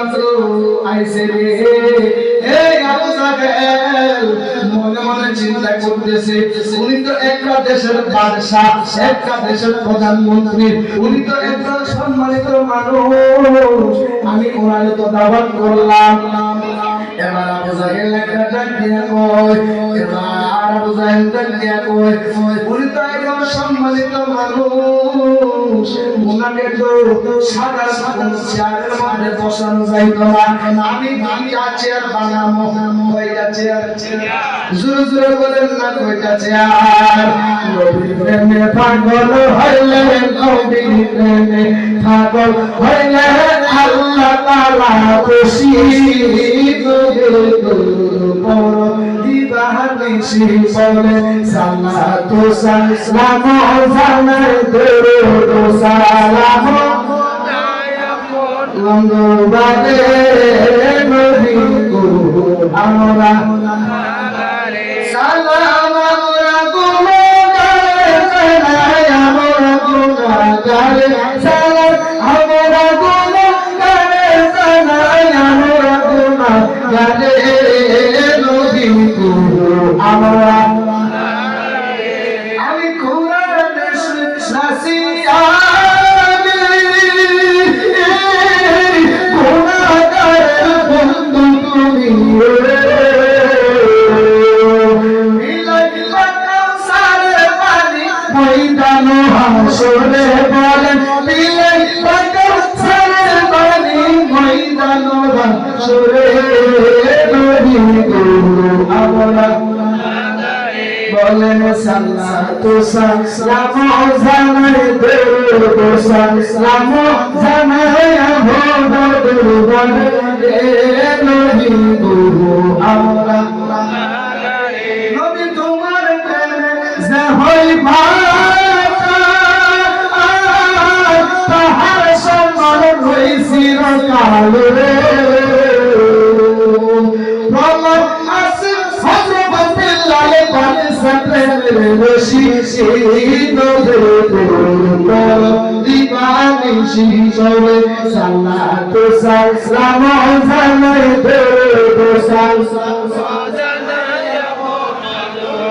মাত্র আইছে রে। এই আবু জাহেল মনে মনে চিন্তা করতেছে, উনি তো একটা দেশের বাদশা, একটা দেশের প্রধানমন্ত্রী, উনি তো একজন সম্মানিত মানুষ, আমি ওনারে তো দাওয়াত করলাম। এবার আবু জাহেল একটা ডাক দিয়া কয়, এবার আবু জাহেল ডাক দিয়া কয়, উনি তো একজন সম্মানিত মানুষ, ওনাকে তো সাদা সাদা চেয়ারের মধ্যে বসানো যাইতো না, আমি দুইটা চেয়ার বানাবো। কয়টা চেয়ার? জোরে জোরে বলেন না, কয়টা চেয়ার? নবীর প্রেমে পাগল হইলে, নবীর প্রেমে পাগল হইলে আল্লাহ তাআলা খুশি বড় দিবানিশি বলে সালাতু সালাম জানাই দরুদ সালাম লঙ্গবাদে নবী গো আমরা সালাম আমরা গুনাহগার জানাই আমরা গুনাহগার সালাম আমরা গুনাহগার জানাই আমরা গুনাহগার নবী গো আমরা। আমি কোরআন নাসি হাসরে বলেন বিলাই বাকার সারে বানি ময়দান হাসরে নবী গো আমরা বলেন সালাতু সালাম জানাই দরুদ সালাম জানাই আবদুল বলে নবী গো আমরা। নবী তোমার প্রেমে যে হই তাহার সম্মান হইছি কাল রে প্রলয় আসে হযরত লাল পানে সাপ্রেমের রশি নদে তোর দিবানিশি চলে সালাতু সালাম জানাই দরুদ সালাম জানাই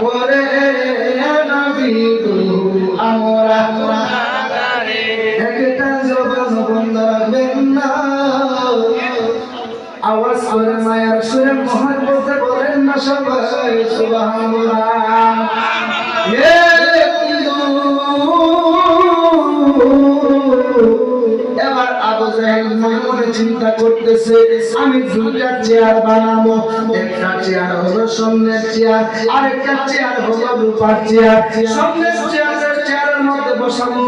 ওরে নবী গো আমরা। আওয়াজ করে মায়ার সুরে মহব্বতে বলেন না সবাই সুবহানাল্লাহ। এবার আবু জাহেল মনে মনে চিন্তা করতেছে, আমি দুইটা চেয়ার বানাবো, একটা চেয়ার হলো স্বর্ণের চেয়ার, আরেকটা চেয়ার হলো রূপার চেয়ার। স্বর্ণের চেয়ারের মধ্যে বসাবো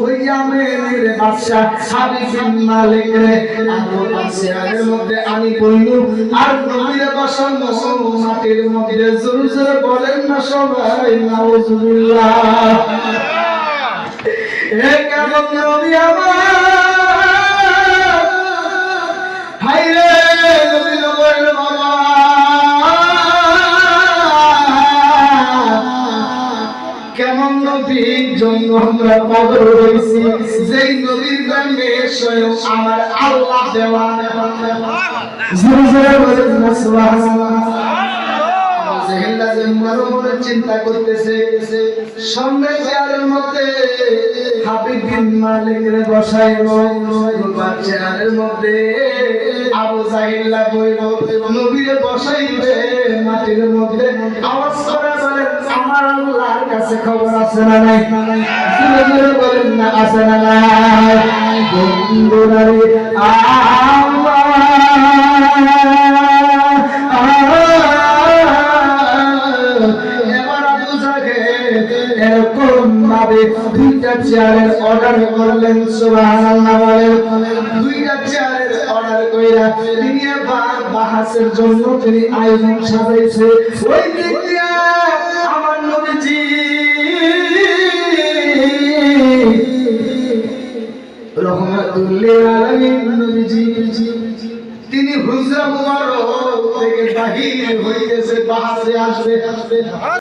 ওই ইয়ামেনের বাদশা হাবিব বিন মালিক রে, আর রূপার চেয়ারের মধ্যে আমি বইনু, আর নবীরে বসাবো মাটির মধ্যে। জোরে জোরে বলেন না সবাই নাউজুবিল্লাহ। এ কেমন নবী আমার, হায়রে নবী নবীর বাবা, কেমন নবীর জন্য আমরা পাগল হইছি, যেই নবীর প্রেমে স্বয়ং আমার আল্লাহ দেওয়ানা। জোরে জোরে বলেন না সুবহানাল্লাহ। চিন্তা করতেছে, স্বর্ণের চেয়ারের মধ্যে হাবিব বিন মালিকের বসাইব, রূপার চেয়ারের মধ্যে আবু জাহেল বইব, নবীরে বসাইবে মাটির মধ্যে। আওয়াজ করে বলেন আমার আল্লাহর কাছে খবর আছে না নাই? জোরে জোরে বলেন না আছে না নাই? বন্ধুরা রে এরকম ভাবে দুইটা চেয়ারের অর্ডার করলেন। সুবহানাল্লাহ বলেন। দুইটা চেয়ারের অর্ডার কইরা তিনি বাহাসের জন্য তিনি আয়োজন সাজাইছে। ওই দিক দিয়া আমার নবীজি রহমাতুল লিল আলামিন নবীজি তিনি হুজরা মুবারক থেকে বাহির হইতেছে, বাহাসে আসবে।